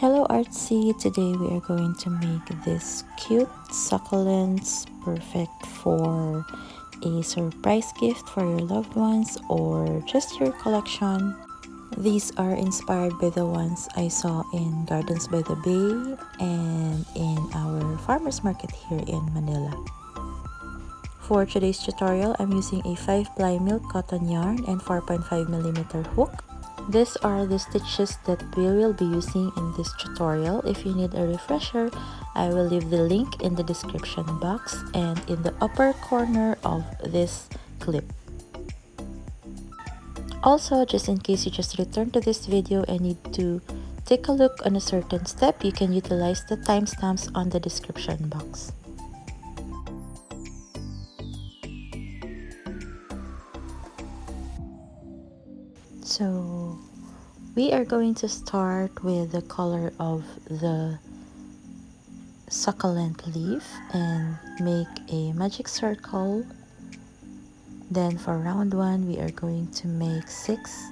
Hello Artsy, today we are going to make this cute succulents, perfect for a surprise gift for your loved ones or just your collection. These are inspired by the ones I saw in Gardens by the Bay and in our farmers market here in Manila. For today's tutorial, I'm using a 5-ply milk cotton yarn and 4.5mm hook. These are the stitches that we will be using in this tutorial. If you need a refresher, I will leave the link in the description box and in the upper corner of this clip. Also, just in case you just returned to this video and need to take a look on a certain step, you can utilize the timestamps on the description box. So we are going to start with the color of the succulent leaf and make a magic circle. Then for round 1, we are going to make 6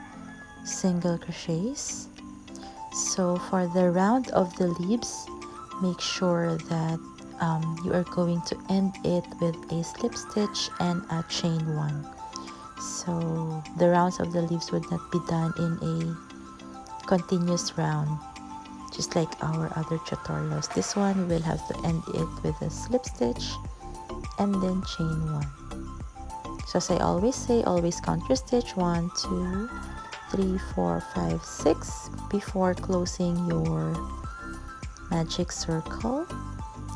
single crochets. So for the round of the leaves, make sure that you are going to end it with a slip stitch and a chain 1. So the rounds of the leaves would not be done in a continuous round, just like our other tutorials. This one we will have to end it with a slip stitch and then chain 1. So as I always say, always count your stitch 1, 2, 3, 4, 5, 6 before closing your magic circle.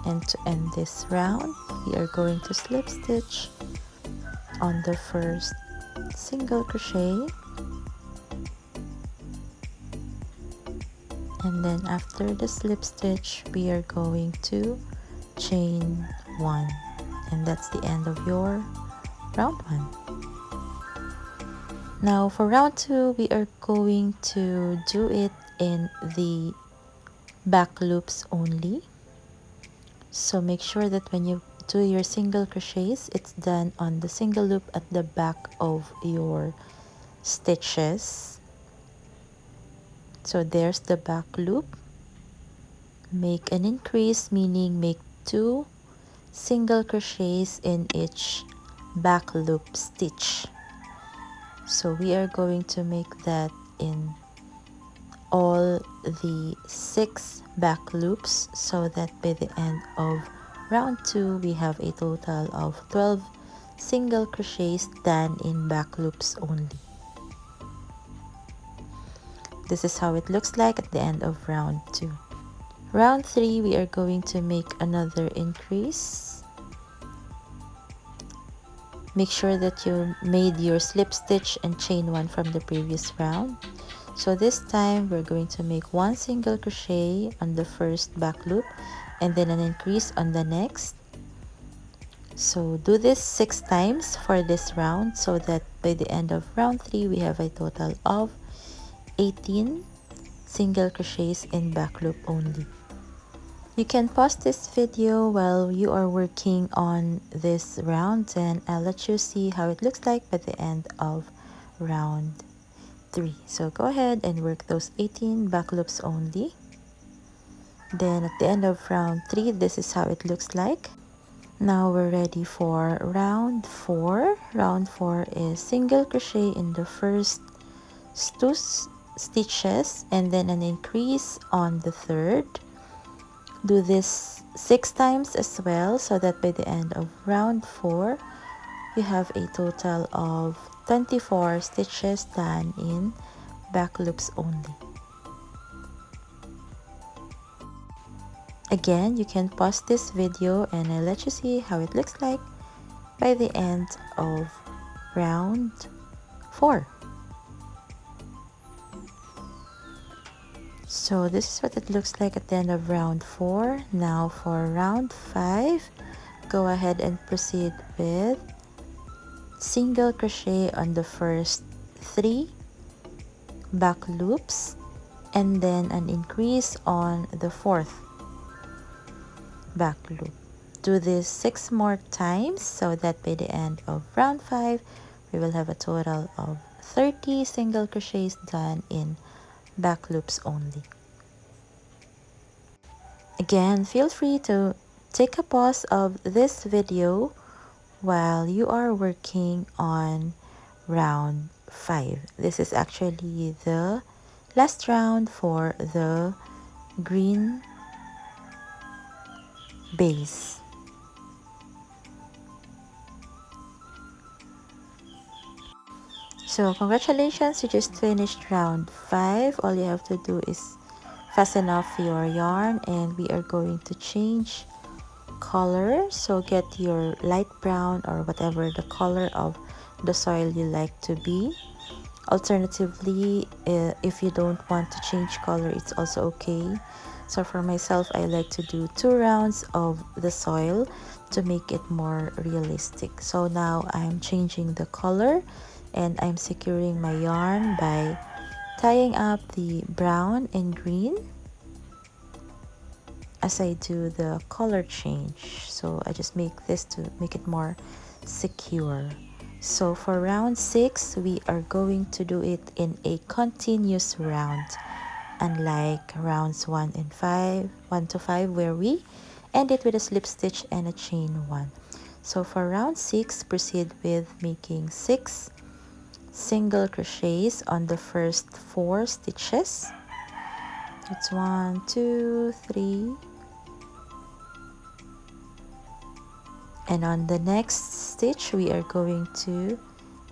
And to end this round, we are going to slip stitch on the first single crochet, and then after the slip stitch we are going to chain 1, and that's the end of your round 1. Now for round 2, we are going to do it in the back loops only. So make sure that when you do your single crochets, it's done on the single loop at the back of your stitches. So there's the back loop. Make an increase, meaning make 2 single crochets in each back loop stitch. So we are going to make that in all the 6 back loops, so that by the end of round 2 we have a total of 12 single crochets done in back loops only. This is how it looks like at the end of round 2. Round 3, we are going to make another increase. Make sure that you made your slip stitch and chain 1 from the previous round. So this time we're going to make 1 single crochet on the first back loop and then an increase on the next. So do this 6 times for this round, so that by the end of round 3 we have a total of 18 single crochets in back loop only. You can pause this video while you are working on this round, and I'll let you see how it looks like by the end of round 3. So go ahead and work those 18 back loops only. Then at the end of round 3, this is how it looks like. Now we're ready for round 4. Round 4 is single crochet in the first 2 stitches and then an increase on the third. Do this 6 times as well, so that by the end of round 4 you have a total of 24 stitches done in back loops only. Again, you can pause this video and I'll let you see how it looks like by the end of round 4. So this is what it looks like at the end of round 4. Now for round 5, go ahead and proceed with single crochet on the first 3 back loops and then an increase on the 4th back loop. Do this 6 more times, so that by the end of round 5 we will have a total of 30 single crochets done in back loops only. Again, feel free to take a pause of this video while you are working on round 5. This is actually the last round for the green base. So congratulations, you just finished round 5. All you have to do is fasten off your yarn, and we are going to change color. So get your light brown or whatever the color of the soil you like to be. Alternatively, if you don't want to change color, it's also okay. So for myself, I like to do 2 rounds of the soil to make it more realistic. So now I'm changing the color, and I'm securing my yarn by tying up the brown and green as I do the color change. So I just make this to make it more secure. So for round 6, we are going to do it in a continuous round, unlike rounds 1 to 5, where we end it with a slip stitch and a chain 1. So for round 6, proceed with making 6 single crochets on the first 4 stitches. It's 1, 2, 3, and on the next stitch we are going to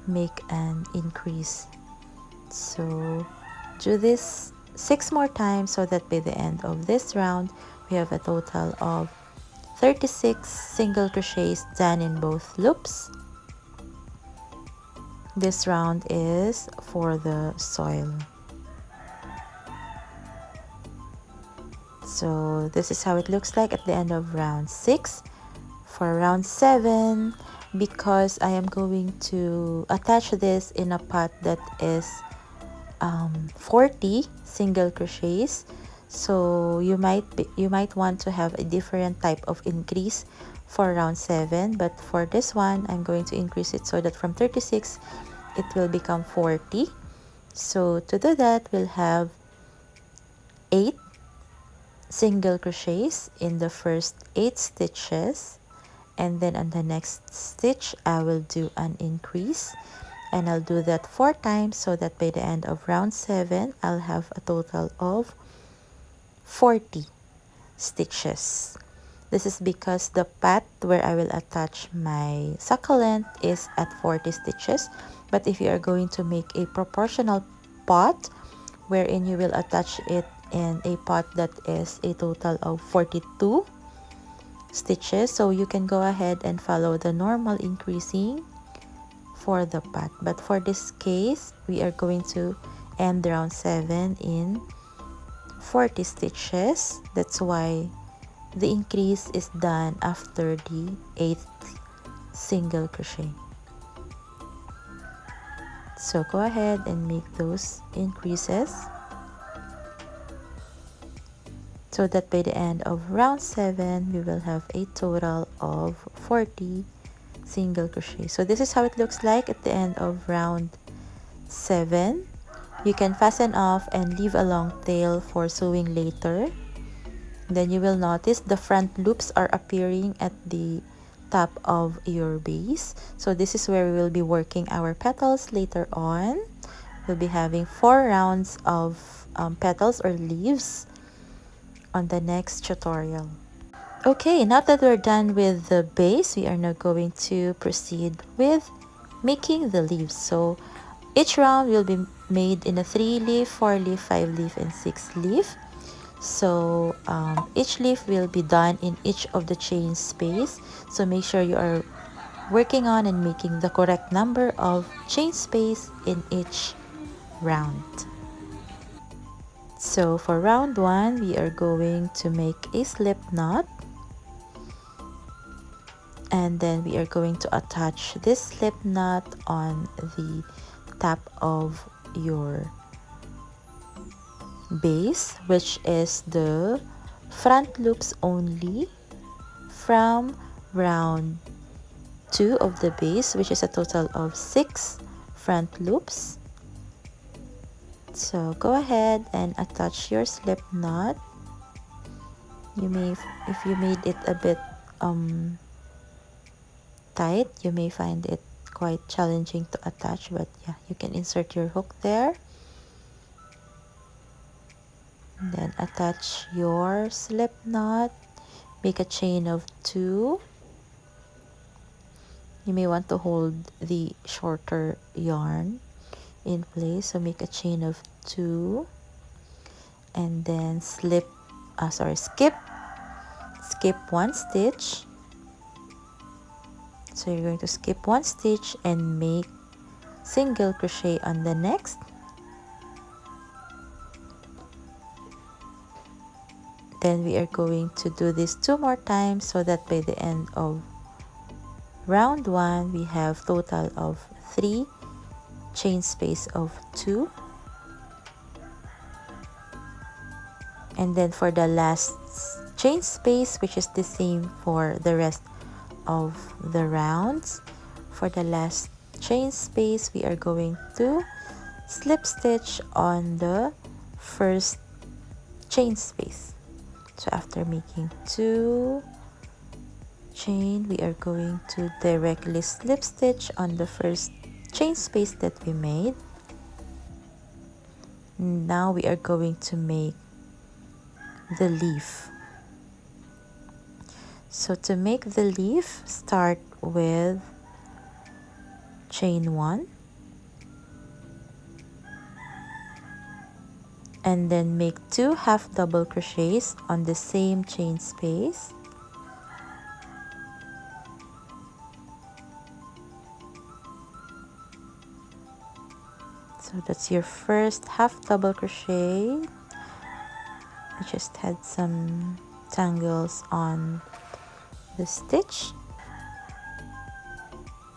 make an increase. So do this 6 more times, so that by the end of this round we have a total of 36 single crochets done in both loops. This round is for the soil. So this is how it looks like at the end of round 6. For round 7, because I am going to attach this in a pot that is 40 single crochets, so you might want to have a different type of increase for round 7, but for this one I'm going to increase it so that from 36 it will become 40. So to do that, we'll have 8 single crochets in the first 8 stitches, and then on the next stitch I will do an increase, and I'll do that 4 times, so that by the end of round 7 I'll have a total of 40 stitches. This is because the pat where I will attach my succulent is at 40 stitches, but if you are going to make a proportional pot wherein you will attach it in a pot that is a total of 42 stitches, so you can go ahead and follow the normal increasing for the pot. But for this case, we are going to end round 7 in 40 stitches. That's why the increase is done after the 8th single crochet. So go ahead and make those increases, so that by the end of round 7 we will have a total of 40 single crochet. So this is how it looks like at the end of round 7. You can fasten off and leave a long tail for sewing later. Then you will notice the front loops are appearing at the top of your base. So this is where we will be working our petals later on. We'll be having 4 rounds of petals or leaves on the next tutorial. Okay, now that we're done with the base, we are now going to proceed with making the leaves. So each round will be made in a 3-leaf, 4-leaf, 5-leaf, and 6-leaf. So each leaf will be done in each of the chain space. So make sure you are working on and making the correct number of chain space in each round. So for round 1, we are going to make a slip knot, and then we are going to attach this slip knot on the top of your base, which is the front loops only from round 2 of the base, which is a total of 6 front loops. So go ahead and attach your slip knot if you made it a bit tight, you may find it quite challenging to attach, but yeah, you can insert your hook there. And then attach your slip knot. Make a chain of 2. You may want to hold the shorter yarn in place, so make a chain of 2 and then skip 1 stitch. So you're going to skip 1 stitch and make single crochet on the next. Then we are going to do this 2 more times, so that by the end of round 1 we have total of 3 chain space of 2. And then for the last chain space, which is the same for the rest of the rounds, for the last chain space we are going to slip stitch on the first chain space. So after making 2 chain, we are going to directly slip stitch on the first chain space that we made. Now we are going to make the leaf. So to make the leaf, start with chain 1 and then make 2 half double crochets on the same chain space. So that's your first half double crochet. I just had some tangles on the stitch.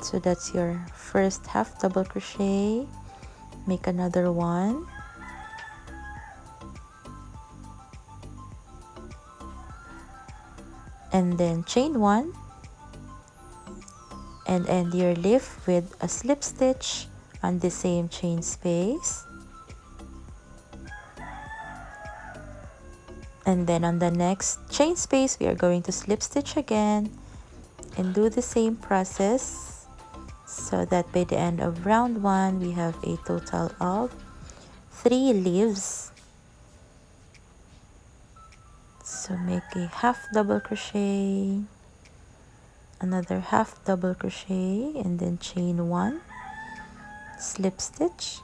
So that's your first half double crochet. Make another one. And then chain 1 and end your leaf with a slip stitch on the same chain space. And then on the next chain space we are going to slip stitch again and do the same process, so that by the end of round 1 we have a total of 3 leaves. So make a half double crochet, another half double crochet, and then chain 1, slip stitch,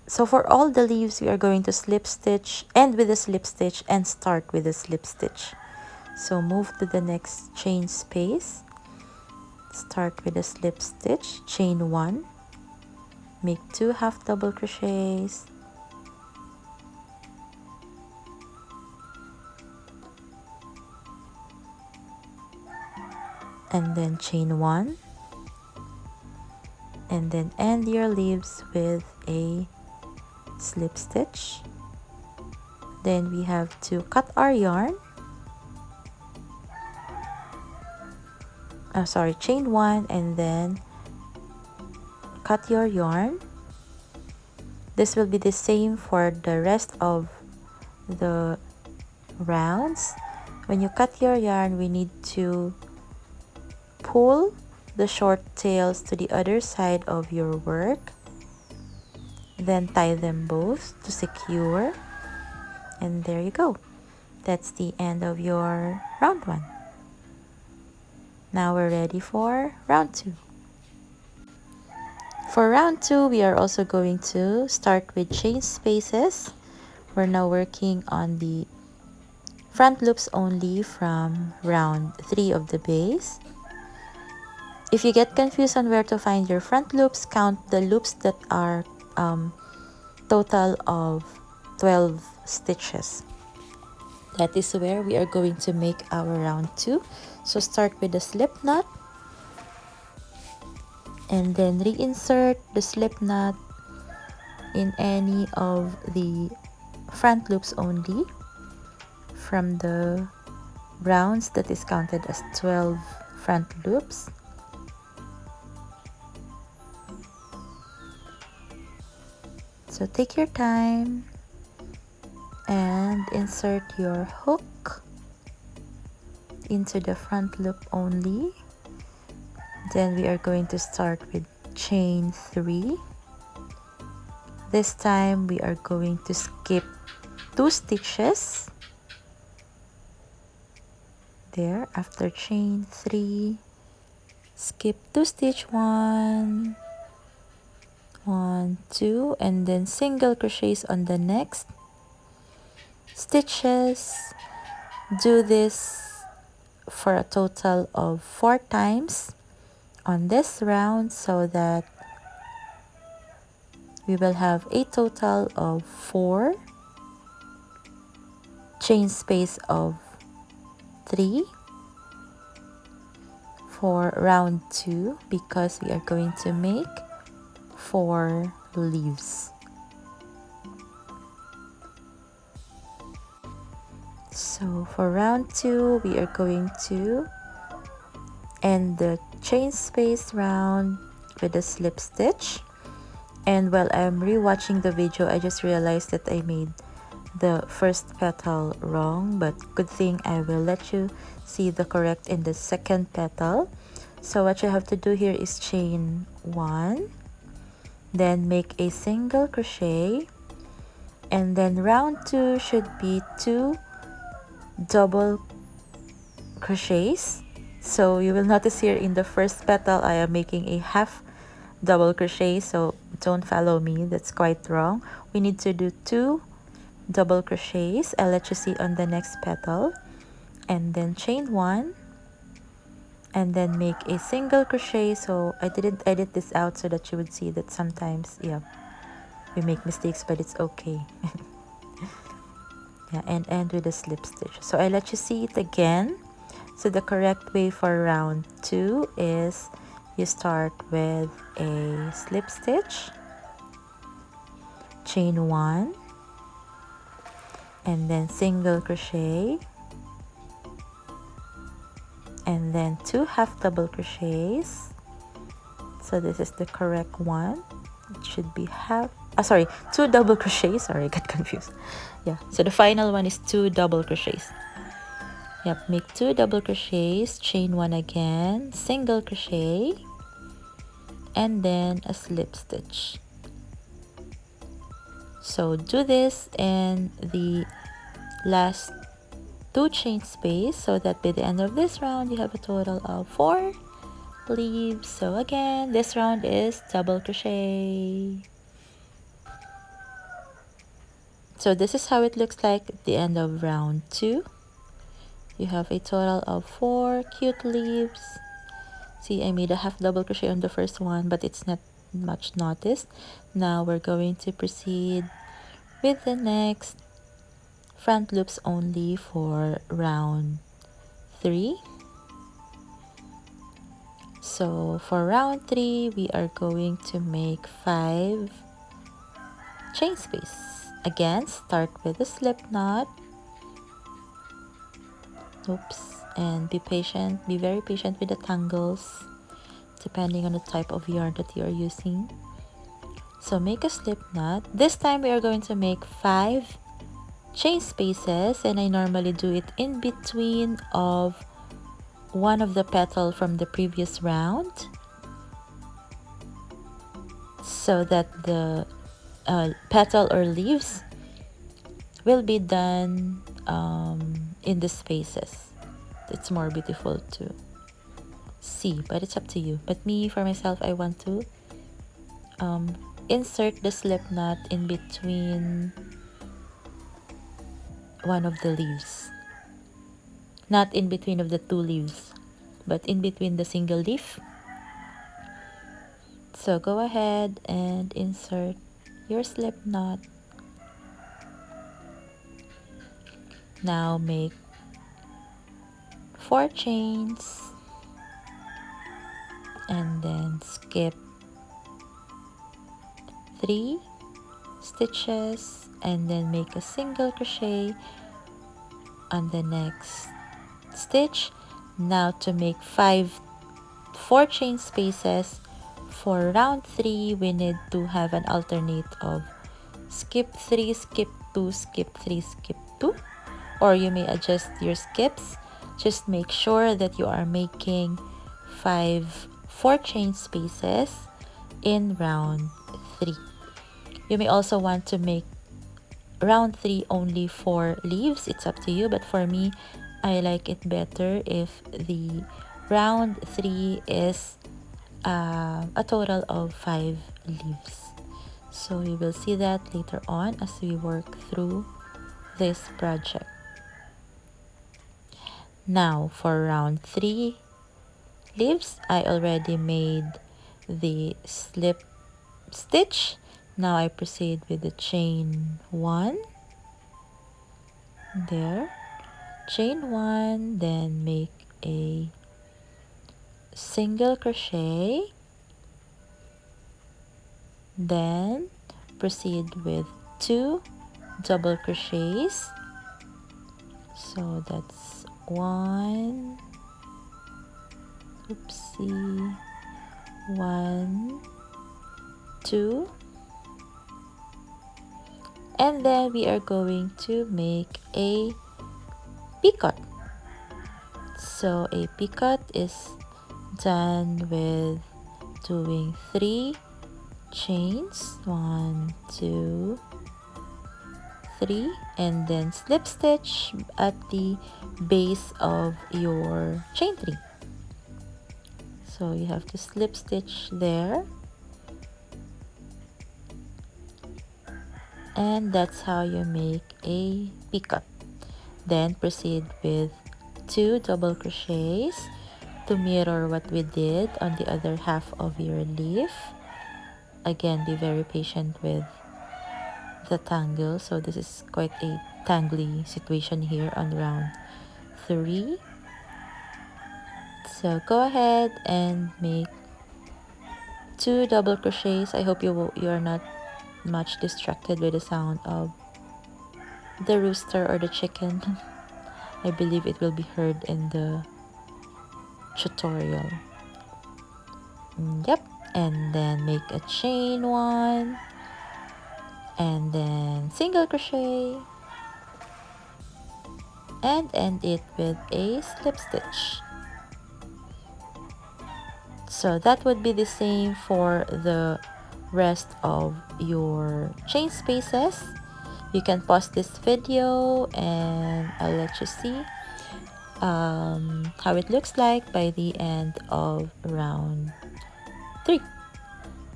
so for all the leaves we are going to slip stitch, end with a slip stitch and start with a slip stitch. So move to the next chain space, start with a slip stitch, chain 1, make 2 half double crochets, and then chain 1, and then end your leaves with a slip stitch. Then we have to cut our yarn, chain 1 and then cut your yarn. This will be the same for the rest of the rounds. When you cut your yarn, we need to pull the short tails to the other side of your work, then tie them both to secure, and there you go. That's the end of your round 1. Now we're ready for round 2. For round 2, we are also going to start with chain spaces. We're now working on the front loops only from round 3 of the base. If you get confused on where to find your front loops, count the loops that are total of 12 stitches. That is where we are going to make our round 2. So start with the slip knot and then reinsert the slip knot in any of the front loops only from the rounds that is counted as 12 front loops. So take your time and insert your hook into the front loop only. Then we are going to start with chain 3. This time we are going to skip 2 stitches. There, after chain 3, skip 2 stitch, 1, 1, 2, and then single crochets on the next stitches. Do this for a total of 4 times on this round, so that we will have a total of 4 chain space of 3 for round 2, because we are going to make 4 leaves. So for round 2, we are going to end the chain space round with a slip stitch. And while I'm rewatching the video, I just realized that I made the first petal wrong, but good thing I will let you see the correct in the second petal. So what you have to do here is chain 1, then make a single crochet, and then round 2 should be 2 double crochets. So you will notice here in the first petal I am making a half double crochet, so don't follow me, that's quite wrong. We need to do 2 double crochets. I'll let you see on the next petal, and then chain 1, and then make a single crochet. So I didn't edit this out so that you would see that sometimes, yeah, we make mistakes, but it's okay. Yeah, and end with a slip stitch. So I let you see it again. So the correct way for round 2 is you start with a slip stitch, chain 1, and then single crochet, and then 2 half double crochets. So this is the correct one. It should be half, 2 double crochets. Sorry, I got confused. Yeah, so the final one is 2 double crochets. Yep, make 2 double crochets, chain 1 again, single crochet, and then a slip stitch. So do this in the last 2 chain space, so that by the end of this round you have a total of 4 leaves. So again, this round is double crochet. So this is how it looks like at the end of round 2. You have a total of 4 cute leaves. See, I made a half double crochet on the first one, but it's not much noticed. Now we're going to proceed with the next front loops only for round 3. So for round 3, we are going to make 5 chain space. Again, start with a slip knot. Oops, and be patient, be very patient with the tangles, depending on the type of yarn that you are using. So make a slip knot. This time we are going to make 5 chain spaces, and I normally do it in between of one of the petal from the previous round, so that the petal or leaves will be done in the spaces. It's more beautiful to see, but it's up to you. But me, for myself, I want to insert the slip knot in between one of the leaves, not in between of the 2 leaves, but in between the single leaf. So go ahead and insert your slip knot. Now make 4 chains, and then skip 3 stitches, and then make a single crochet on the next stitch. Now to make 4 chain spaces for round 3, we need to have an alternate of skip 3, skip 2, skip 3, skip 2, or you may adjust your skips. Just make sure that you are making 4 chain spaces in round 3. You may also want to make round 3 only 4 leaves. It's up to you, but for me, I like it better if the round 3 is a total of 5 leaves. So we will see that later on as we work through this project. Now for round 3 leaves, I already made the slip stitch. Now I proceed with the chain 1 there, chain 1, then make a single crochet, then proceed with 2 double crochets. So that's 1, oopsie, 1, 2, and then we are going to make a picot. So a picot is done with doing 3 chains, 1, 2, 3, and then slip stitch at the base of your chain 3. So you have to slip stitch there, and that's how you make a picot. Then proceed with 2 double crochets to mirror what we did on the other half of your leaf. Again, be very patient with the tangle. So this is quite a tangly situation here on round 3. So go ahead and make 2 double crochets. I hope you are not much distracted with the sound of the rooster or the chicken. I believe it will be heard in the tutorial. Yep, and then make a chain 1, and then single crochet, and end it with a slip stitch. So that would be the same for the rest of your chain spaces. You can pause this video and I'll let you see how it looks like by the end of round 3.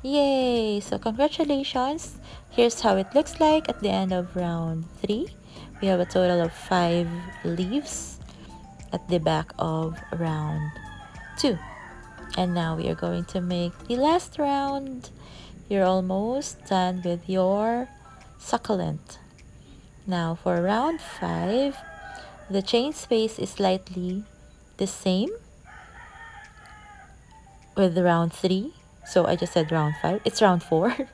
Yay! So congratulations! Here's how it looks like at the end of round 3. We have a total of 5 leaves at the back of round 2. And now we are going to make the last round. You're almost done with your succulent. Now for round 5, the chain space is slightly the same with round 3. So I just said round 5. It's round 4.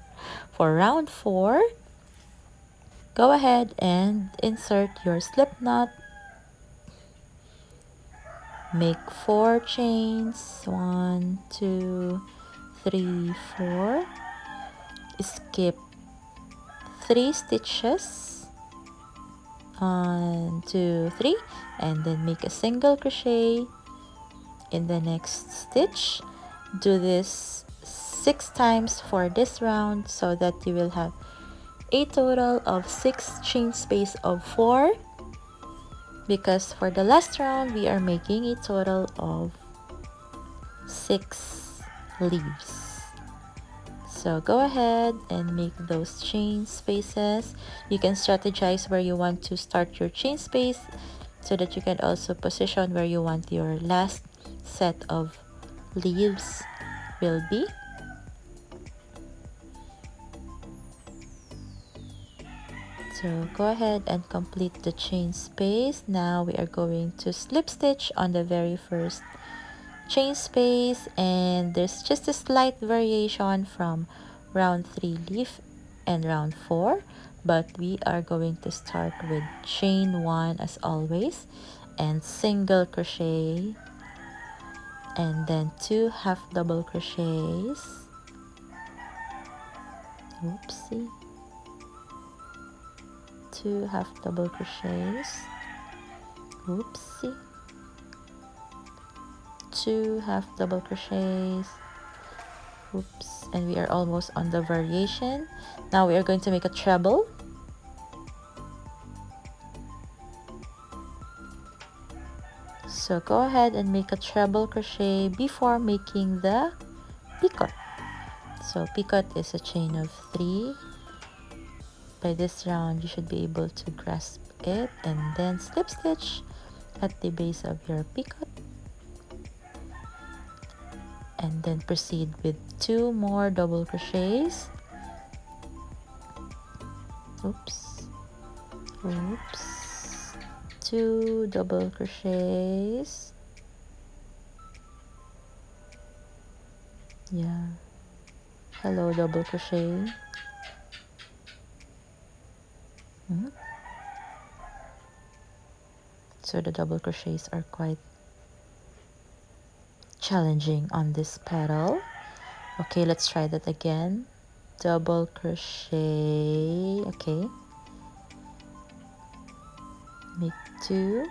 For round 4, go ahead and insert your slip knot. Make 4 chains, 1, 2, 3, 4. Skip 3 stitches, 1, 2, 3, and then make a single crochet in the next stitch. Do this 6 times for this round so that you will have a total of 6 chain space of 4, because for the last round we are making a total of 6 leaves. So go ahead and make those chain spaces. You can strategize where you want to start your chain space so that you can also position where you want your last set of leaves will be. So go ahead and complete the chain space. Now we are going to slip stitch on the very first chain space, and there's just a slight variation from round 3 leaf and round 4, but we are going to start with chain 1 as always, and single crochet, and then 2 half double crochets, oopsie, 2 half double crochets, oopsie, 2 half double crochets, oops, and we are almost on the variation. Now we are going to make a treble. So go ahead and make a treble crochet before making the picot. So picot is a chain of 3. By this round you should be able to grasp it, and then slip stitch at the base of your picot, and then proceed with 2 more double crochets. Oops, oops, 2 double crochets. Yeah, hello double crochet. So the double crochets are quite challenging on this petal. Okay, let's try that again. Double crochet. Okay, make 2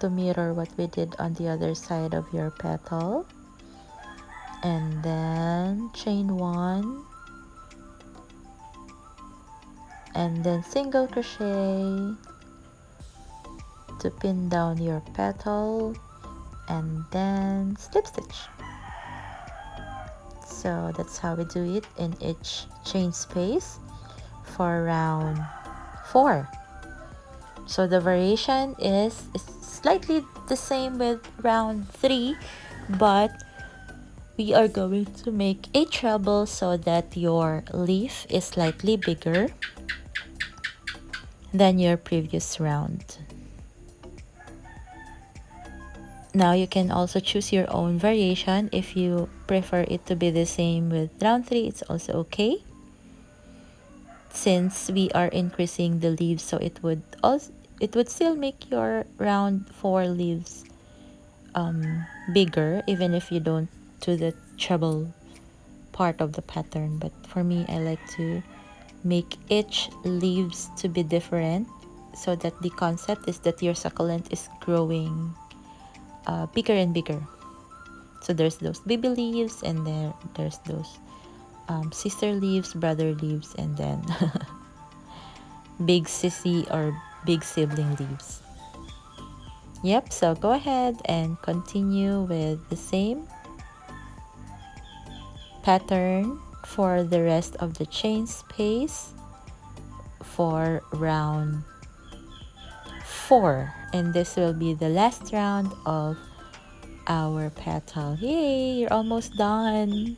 to mirror what we did on the other side of your petal, and then chain 1, and then single crochet to pin down your petal, and then slip stitch. So that's how we do it in each chain space for round 4. So the variation is slightly the same with round 3, but we are going to make a treble so that your leaf is slightly bigger than your previous round. Now you can also choose your own variation. If you prefer it to be the same with round 3, it's also okay, since we are increasing the leaves, so it would still make your round 4 leaves bigger, even if you don't do the treble part of the pattern. But for me, I like to make each leaves to be different, so that the concept is that your succulent is growing bigger and bigger. So there's those baby leaves, and there's those sister leaves, brother leaves, and then big sissy or big sibling leaves. Yep, so go ahead and continue with the same pattern for the rest of the chain space for round 4, and this will be the last round of our petal. Yay, you're almost done.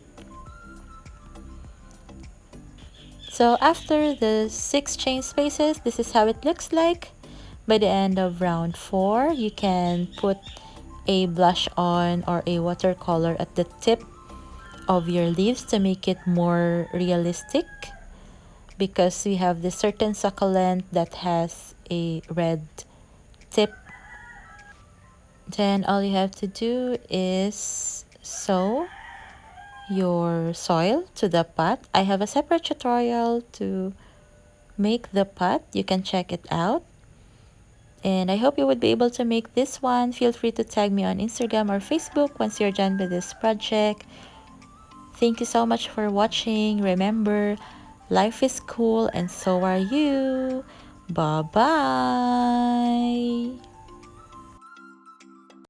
So after the 6 chain spaces, this is how it looks like. By the end of round 4, you can put a blush on or a watercolor at the tip of your leaves to make it more realistic, because we have this certain succulent that has a red tip. Then all you have to do is sew your soil to the pot. I have a separate tutorial to make the pot. You can check it out. And I hope you would be able to make this one. Feel free to tag me on Instagram or Facebook once you're done with this project. Thank you so much for watching. Remember, life is cool and so are you. Bye-bye.